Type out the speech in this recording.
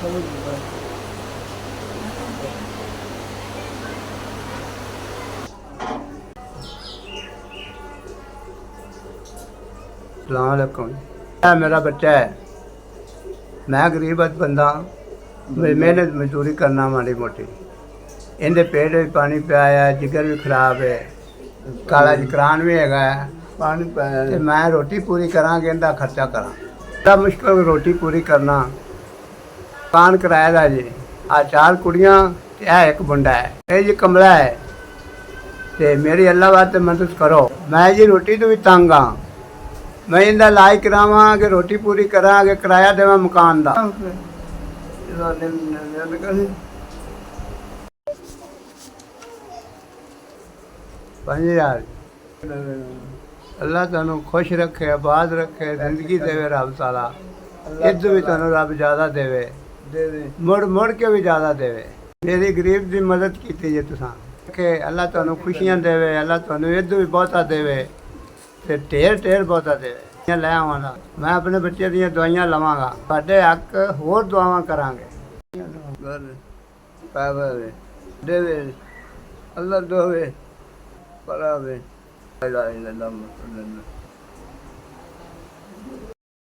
मेरा बच्चा है, मैं गरीब बंदा, मेहनत मजदूरी करना माड़ी मोटी। इनके पेट में पानी पाया, जिगर भी खराब है, काला जकरान भी है, पानी पाया। मैं रोटी पूरी करा कि इनका खर्चा करा, बड़ा मुश्किल रोटी पूरी करना। कान कराया था जी, आ 4 कुड़ियाँ एक मुंडा है, ये जी कमला है। तो मेरी अल्लाह वास्ते मदद करो, मैं जी रोटी तो भी तंग हाँ। मैं इनका इलाज करावा कि रोटी पूरी करा कि किराया देवा मकान का। 5000। अल्लाह तुहानू खुश रखे, आबाद रखे, जिंदगी देवे रब सारा। इद भी तुहानू रब ज़्यादा देवे, मुड़ मुड़ के भी ज़्यादा देवे। मेरी गरीब की मदद की जी तुसां के अल्लाह तुहानू खुशियाँ देवे, अल्लाह तुहानू इद भी बहुता देवे ते ढेर ढेर बहुता देवे। लै आवांगा, मैं अपने बच्चे दी दवाइयां लवांगा, तुहाडे हक होर दुआवां करांगे। देवे अल्लाह दोवे परावे।